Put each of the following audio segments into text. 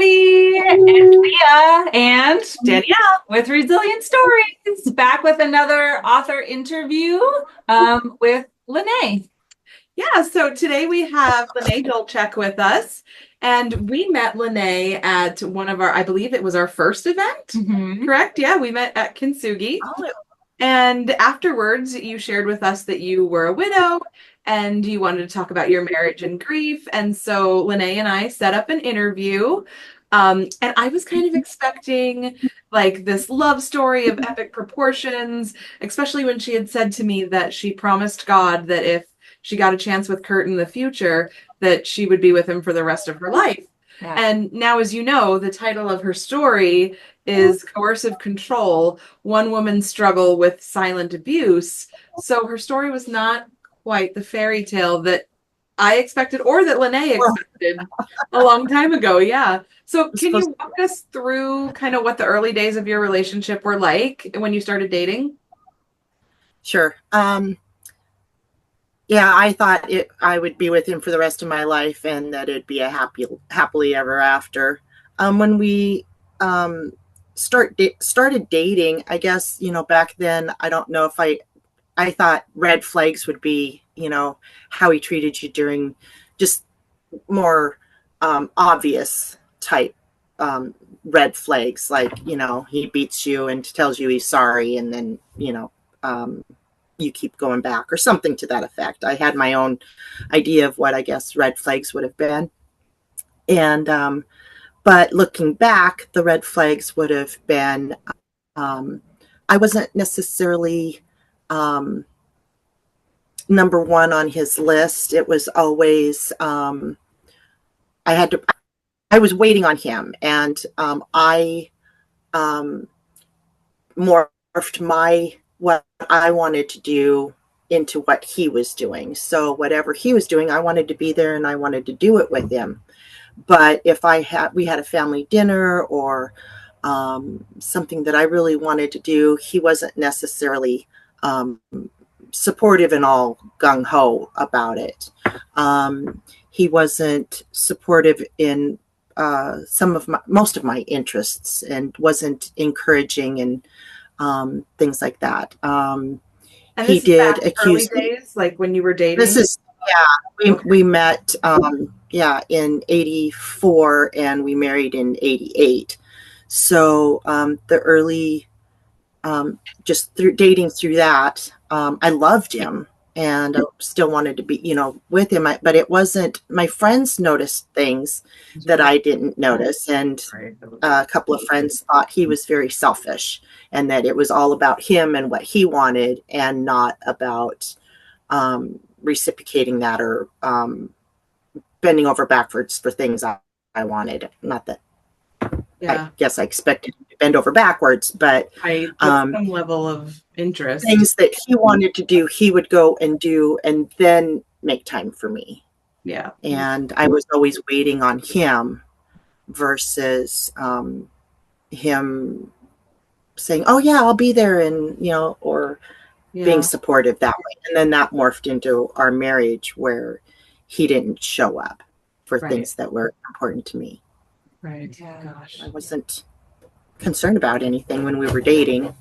everybody. It's Leah and Danielle with Resilient Stories, back with another author interview with Lynae. Yeah, so today we have Lynae Dolchek with us, and we met Lynae at one of our, I believe it was our first event, correct? Yeah, we met at Kintsugi. Oh, And afterwards, you shared with us that you were a widow and you wanted to talk about your marriage and grief. And so Lynae and I set up an interview. And I was kind of expecting like this love story of epic proportions, especially when she had said to me that she promised God that if she got a chance with Kert in the future, that she would be with him for the rest of her life. yeah. And now, as you know, the title of her story is Coercive Control, One Woman's Struggle with Silent Abuse. So her story was not quite the fairy tale that I expected or that Lynae expected a long time ago. Yeah. So can you walk us through kind of what the early days of your relationship were like when you started dating? Sure. Yeah, I thought I would be with him for the rest of my life and that it'd be a happily ever after. When we started dating, I guess, back then, I don't know if I thought red flags would be, how he treated you during just more obvious type red flags, like, he beats you and tells you he's sorry, and then, you keep going back or something to that effect. I had my own idea of what I guess red flags would have been. And, but looking back, the red flags would have been, I wasn't necessarily number one on his list. It was always, I was waiting on him, and I morphed what I wanted to do into what he was doing. So whatever he was doing, I wanted to be there and I wanted to do it with him. But if we had a family dinner or something that I really wanted to do, he wasn't necessarily supportive and all gung-ho about it. He wasn't supportive in most of my interests, and wasn't encouraging and things like that. And he did accuse early days, like when you were dating. This is we met in 84 and we married in 88. So the early just through dating through that, I loved him and I still wanted to be, with him. But it wasn't, my friends noticed things that I didn't notice. And a couple of friends thought he was very selfish and that it was all about him and what he wanted and not about reciprocating that or bending over backwards for things I wanted. Not that I guess I expected him to bend over backwards, but some level of interest. Things that he wanted to do, he would go and do and then make time for me. Yeah. And I was always waiting on him versus him saying, oh yeah, I'll be there, and or being supportive that way. And then that morphed into our marriage where he didn't show up for things that were important to me. Right. Yeah. Gosh. I wasn't concerned about anything when we were dating.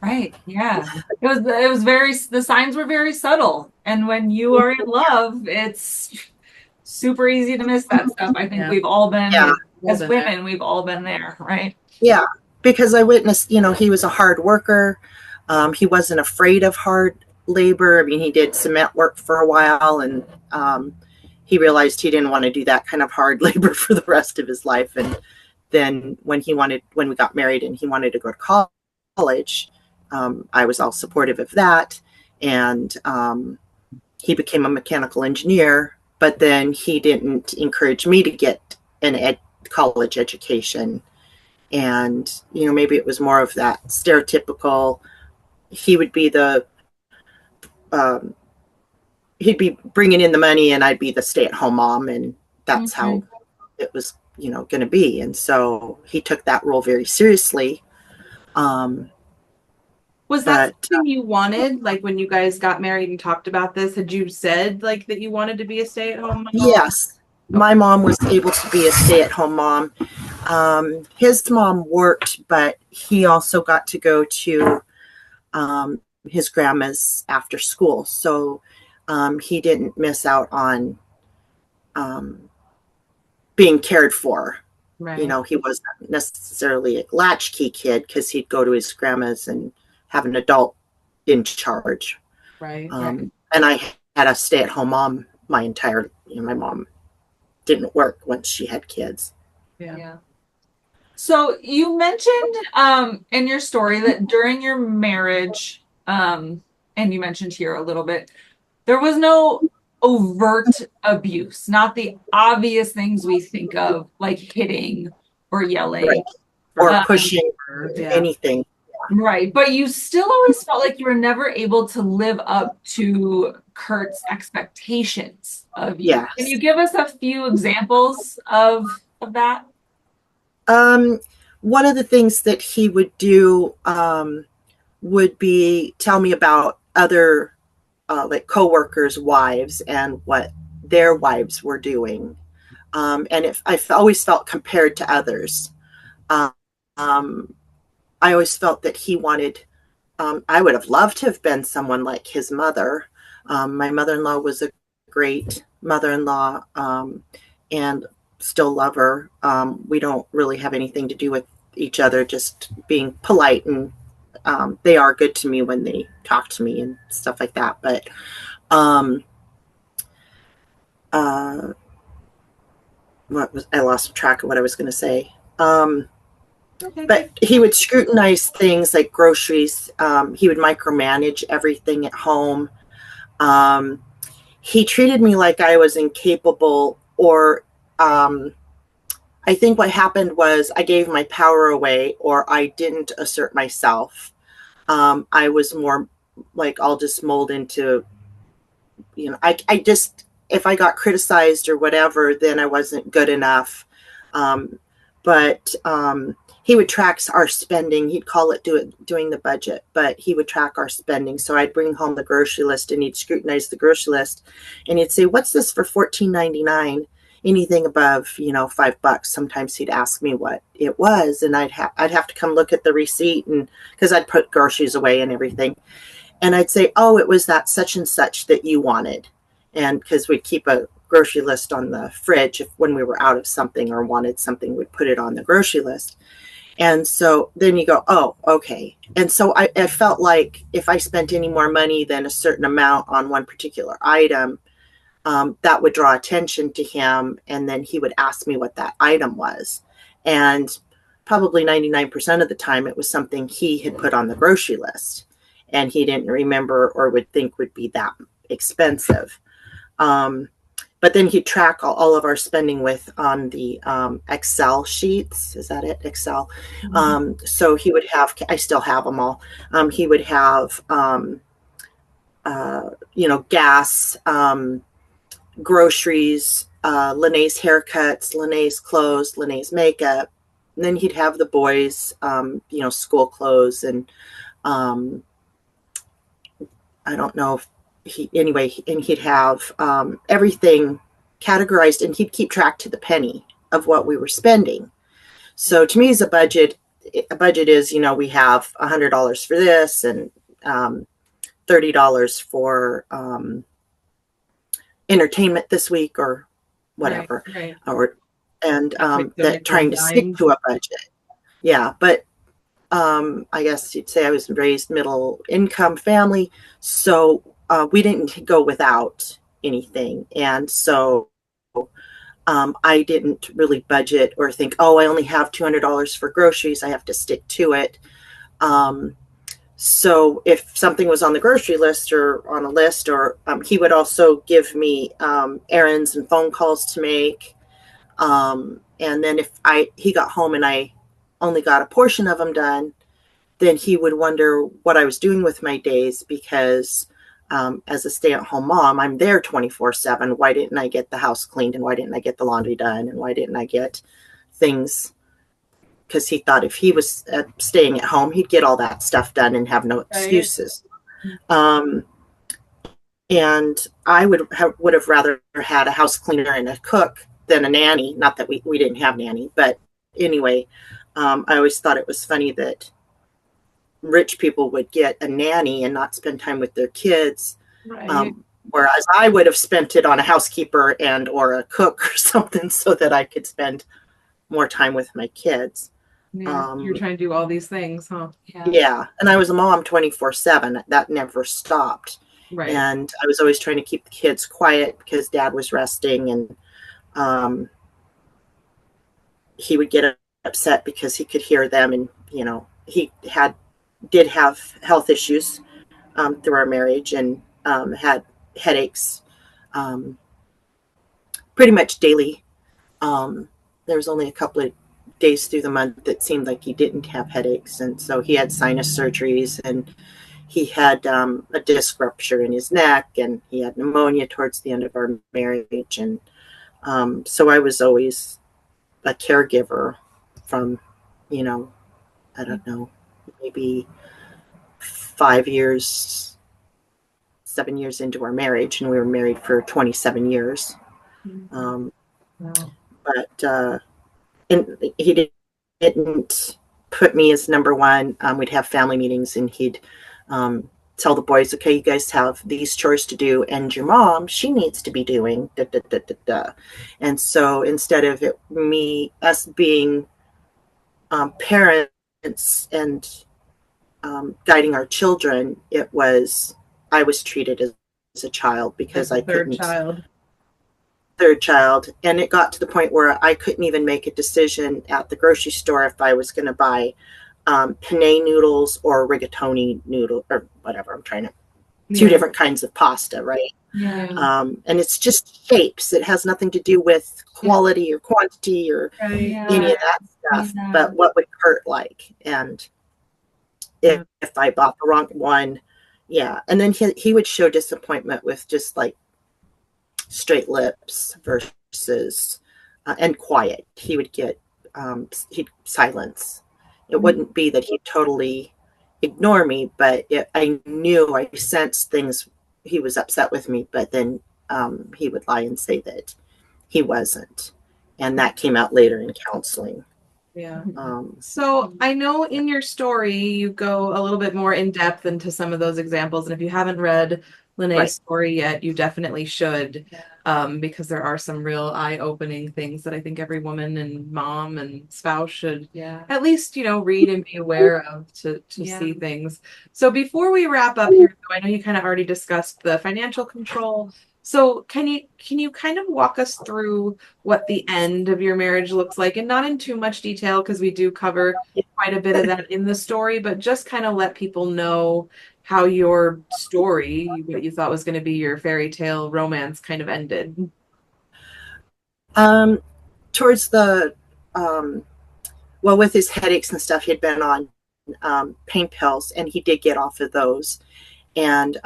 Right. Yeah. It was the signs were very subtle. And when you are in love, it's super easy to miss that stuff. I think we've all been, as women, we've all been there, right? Yeah. Because I witnessed, he was a hard worker. He wasn't afraid of hard labor. I mean, he did cement work for a while, and he realized he didn't want to do that kind of hard labor for the rest of his life. And then when we got married and he wanted to go to college, I was all supportive of that. And he became a mechanical engineer, but then he didn't encourage me to get an college education. And, maybe it was more of that stereotypical, he would be he'd be bringing in the money and I'd be the stay-at-home mom. And that's how it was, going to be. And so he took that role very seriously. Was that something you wanted? Like when you guys got married and talked about this, had you said like that you wanted to be a stay-at-home mom? Yes. my mom was able to be a stay-at-home mom. His mom worked, but he also got to go to his grandma's after school. So he didn't miss out on being cared for. Right. You know, he wasn't necessarily a latchkey kid because he'd go to his grandma's and have an adult in charge. Right. And I had a stay-at-home mom my mom didn't work once she had kids. Yeah. So you mentioned in your story that during your marriage, and you mentioned here a little bit, there was no overt abuse, not the obvious things we think of, like hitting or yelling. Right. Or pushing anything. Right. But you still always felt like you were never able to live up to Kert's expectations of you. Yes. Can you give us a few examples of that? One of the things that he would do would be tell me about other like coworkers' wives and what their wives were doing. And I always felt compared to others. I always felt that he wanted, I would have loved to have been someone like his mother. My mother-in-law was a great mother-in-law, and still love her. We don't really have anything to do with each other, just being polite, and they are good to me when they talk to me and stuff like that. But I lost track of what I was going to say. Okay. But he would scrutinize things like groceries. He would micromanage everything at home. He treated me like I was incapable, or I think what happened was I gave my power away, or I didn't assert myself. I was more like, I'll just mold into, you know, I just, if I got criticized or whatever, then I wasn't good enough. But he would track our spending. He'd call it doing the budget, but he would track our spending. So I'd bring home the grocery list, and he'd scrutinize the grocery list, and he'd say, "What's this for $14.99? Anything above, $5." Sometimes he'd ask me what it was, and I'd have to come look at the receipt, and because I'd put groceries away and everything, and I'd say, "Oh, it was that such and such that you wanted," and because we'd keep a grocery list on the fridge, if when we were out of something or wanted something, we'd put it on the grocery list. And so then you go, oh, okay. And so I felt like if I spent any more money than a certain amount on one particular item, that would draw attention to him. And then he would ask me what that item was. And probably 99% of the time, it was something he had put on the grocery list, and he didn't remember or would think would be that expensive. But then he'd track all of our spending on the Excel sheets. Is that it? Excel. Mm-hmm. So he would have, I still have them all. He would have, gas, groceries, Lynae's haircuts, Lynae's clothes, Lynae's makeup. And then he'd have the boys, school clothes. And I don't know if, and he'd have everything categorized, and he'd keep track to the penny of what we were spending. So to me, as a budget is, we have $100 for this, and $30 for entertainment this week, or whatever, right. And that trying to stick to a budget. Yeah, but I guess you'd say I was raised middle income family, so we didn't go without anything. And so I didn't really budget or think, oh, I only have $200 for groceries, I have to stick to it. So if something was on the grocery list or on a list, or he would also give me errands and phone calls to make. And then if he got home and I only got a portion of them done, then he would wonder what I was doing with my days, because as a stay-at-home mom, I'm there 24/7. Why didn't I get the house cleaned, and why didn't I get the laundry done, and why didn't I get things? Because he thought if he was staying at home, he'd get all that stuff done and have no excuses. And I would have rather had a house cleaner and a cook than a nanny. Not that we didn't have nanny, but anyway, I always thought it was funny that rich people would get a nanny and not spend time with their kids. Right. Whereas I would have spent it on a housekeeper and or a cook or something so that I could spend more time with my kids. Yeah, you're trying to do all these things, huh? Yeah. And I was a mom 24/7. That never stopped. Right. And I was always trying to keep the kids quiet because dad was resting, and he would get upset because he could hear them, and he did have health issues through our marriage, and had headaches pretty much daily. There was only a couple of days through the month that seemed like he didn't have headaches, and so he had sinus surgeries, and he had a disc rupture in his neck, and he had pneumonia towards the end of our marriage, and so I was always a caregiver from, I don't know, maybe 7 years into our marriage, and we were married for 27 years. Wow. But and he didn't put me as number one. We'd have family meetings, and he'd tell the boys, okay, you guys have these chores to do, and your mom, she needs to be doing da, da, da, da, da. And so instead of us being parents and guiding our children, I was treated as a child because I couldn't. Third child. And it got to the point where I couldn't even make a decision at the grocery store if I was going to buy penne noodles or rigatoni noodle or whatever. I'm trying to, two different kinds of pasta, right? Yeah. And it's just shapes. It has nothing to do with quality or quantity or any of that stuff. Yeah. But what would Kert like? And if I bought the wrong one, and then he would show disappointment with just like straight lips versus and quiet. He would get he'd silence. It wouldn't be that he'd totally ignore me, but I sensed things. He was upset with me, but then he would lie and say that he wasn't, and that came out later in counseling. Yeah. So I know in your story you go a little bit more in depth into some of those examples, and if you haven't read Lynae's story yet, you definitely should, because there are some real eye-opening things that I think every woman and mom and spouse should at least, read and be aware of to see things. So before we wrap up here, I know you kind of already discussed the financial control. So can you kind of walk us through what the end of your marriage looks like, and not in too much detail because we do cover quite a bit of that in the story, but just kind of let people know how your story, what you thought was going to be your fairy tale romance, kind of ended. Towards the with his headaches and stuff, he had been on pain pills, and he did get off of those, and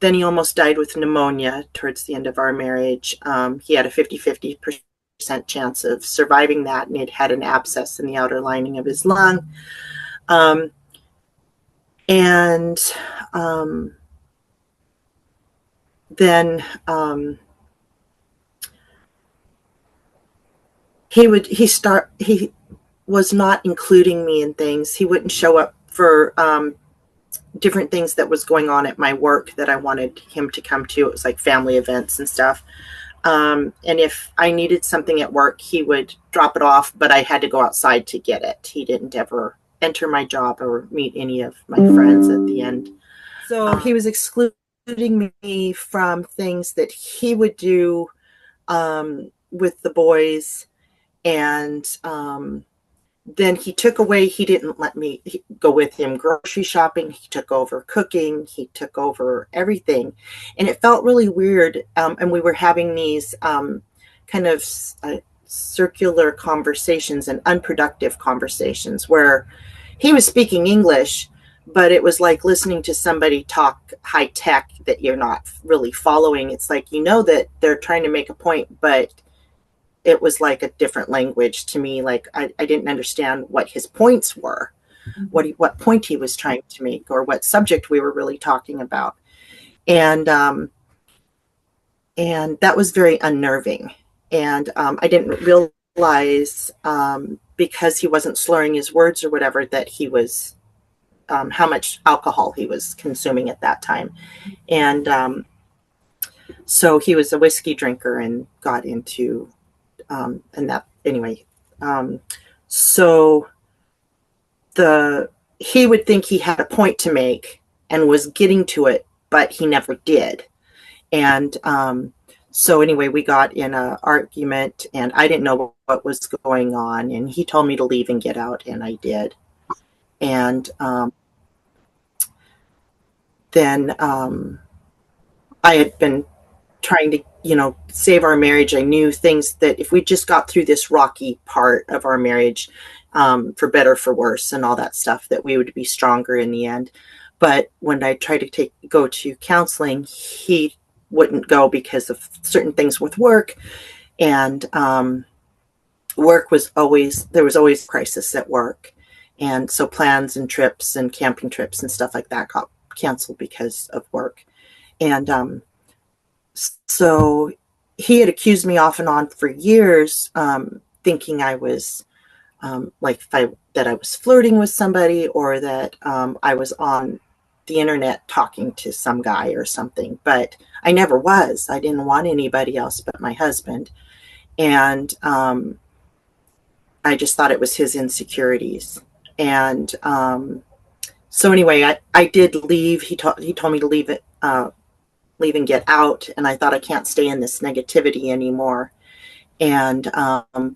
then he almost died with pneumonia towards the end of our marriage. He had a 50% chance of surviving that, and he'd had an abscess in the outer lining of his lung. And then he was not including me in things. He wouldn't show up for different things that was going on at my work that I wanted him to come to. It was like family events and stuff. And if I needed something at work, he would drop it off, but I had to go outside to get it. He didn't ever enter my job or meet any of my friends at the end. So he was excluding me from things that he would do with the boys. And then he didn't let me go with him grocery shopping. He took over cooking. He took over everything. And it felt really weird. And we were having these kind of circular conversations and unproductive conversations where he was speaking English, but it was like listening to somebody talk high tech that you're not really following. It's like, that they're trying to make a point, but it was like a different language to me. Like I didn't understand what his points were, what point he was trying to make, or what subject we were really talking about. And that was very unnerving. And I didn't realize, because he wasn't slurring his words or whatever, that he was, how much alcohol he was consuming at that time. And so he was a whiskey drinker and got into, and that, anyway. So he would think he had a point to make and was getting to it, but he never did. And so anyway, we got in an argument, and I didn't know what was going on, and he told me to leave and get out, and I did. And then I had been trying to, save our marriage. I knew things that if we just got through this rocky part of our marriage, for better, for worse, and all that stuff, that we would be stronger in the end. But when I tried to go to counseling, he wouldn't go because of certain things with work. And work was there was always crisis at work. And so plans and trips and camping trips and stuff like that got canceled because of work. And so he had accused me off and on for years, thinking I was that I was flirting with somebody, or that I was on the internet talking to some guy or something. But I never was. I didn't want anybody else but my husband. And I just thought it was his insecurities. And so anyway, I did leave. He told me to leave and get out. And I thought, I can't stay in this negativity anymore. And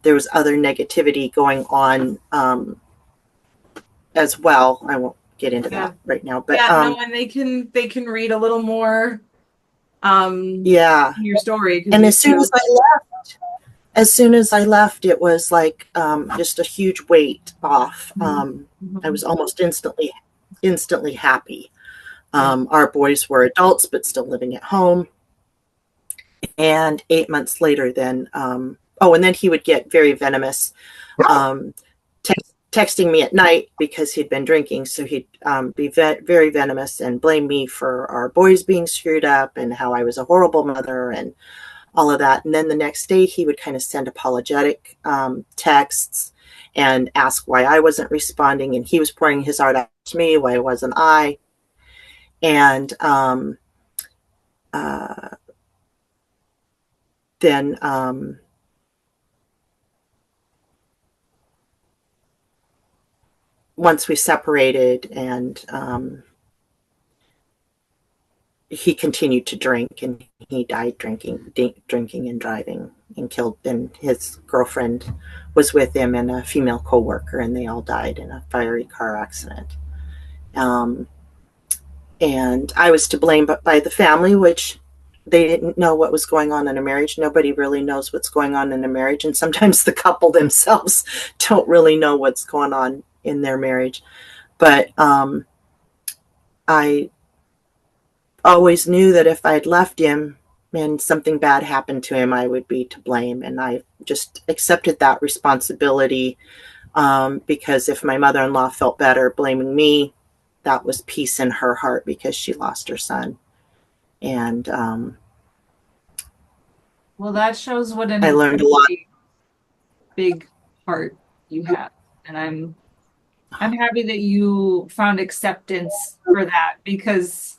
there was other negativity going on as well. I won't get into that right now, but and they can read a little more your story. And as soon as I left, it was like just a huge weight off. I was almost instantly happy. Our boys were adults but still living at home. And 8 months later, then, and then he would get very venomous, texting me at night because he'd been drinking. So he'd be very venomous and blame me for our boys being screwed up and how I was a horrible mother and all of that. And then the next day he would kind of send apologetic texts and ask why I wasn't responding. And he was pouring his heart out to me. Why wasn't I? And then once we separated, and he continued to drink, and he died drinking and driving, and killed. And his girlfriend was with him, and a female co-worker, and they all died in a fiery car accident. And I was to blame, but by the family, which they didn't know what was going on in a marriage. Nobody really knows what's going on in a marriage. And sometimes the couple themselves don't really know what's going on in their marriage. But I always knew that if I'd left him and something bad happened to him, I would be to blame. And I just accepted that responsibility, because if my mother-in-law felt better blaming me, that was peace in her heart because she lost her son. And well, that shows what I learned a lot. Big heart you have, and I'm happy that you found acceptance for that, because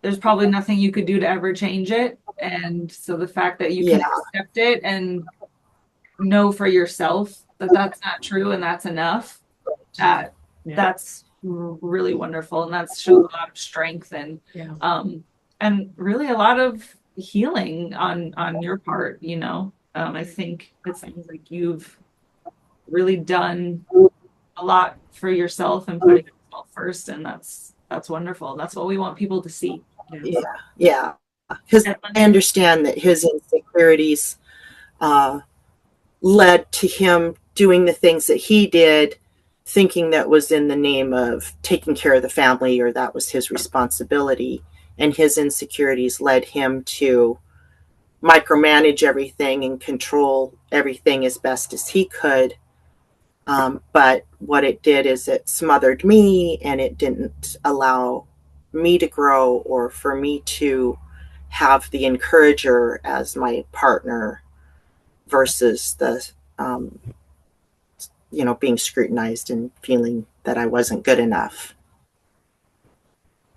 there's probably nothing you could do to ever change it. And so the fact that you can accept it and know for yourself that that's not true and that's enough, that's really wonderful, and that shows a lot of strength and really a lot of healing on your part. I think it sounds like you've really done a lot for yourself and putting yourself first, and that's wonderful. That's what we want people to see. Yeah, because I understand that his insecurities led to him doing the things that he did, thinking that was in the name of taking care of the family, or that was his responsibility. And his insecurities led him to micromanage everything and control everything as best as he could. But what it did is it smothered me, and it didn't allow me to grow, or for me to have the encourager as my partner versus the, being scrutinized and feeling that I wasn't good enough.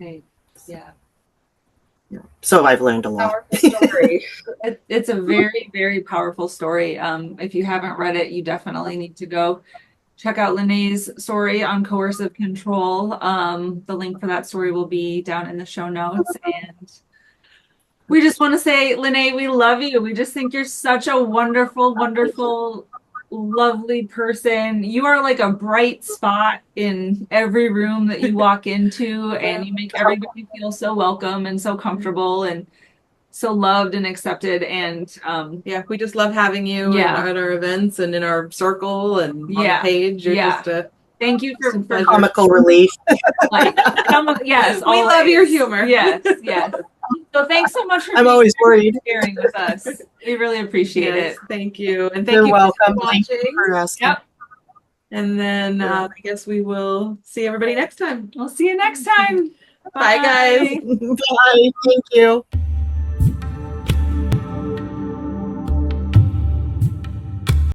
Right. Yeah. So I've learned a lot. Powerful story. It's a very, very powerful story. If you haven't read it, you definitely need to go check out Lynae's story on coercive control. The link for that story will be down in the show notes. And we just want to say, Lynae, we love you. We just think you're such a wonderful, wonderful, lovely person. You are like a bright spot in every room that you walk into, and you make everybody feel so welcome and so comfortable and so loved and accepted. And yeah, we just love having you at our events and in our circle and on the page. You're just a thank you for comical relief. Yes, we love your humor. Yes, yes. So thanks so much for I'm always worried. sharing with us. We really appreciate it. Thank you. And You're you welcome. for watching. Thank you for asking. Yep. And then I guess we will see everybody next time. We'll see you next time. Bye guys. Bye. Thank you.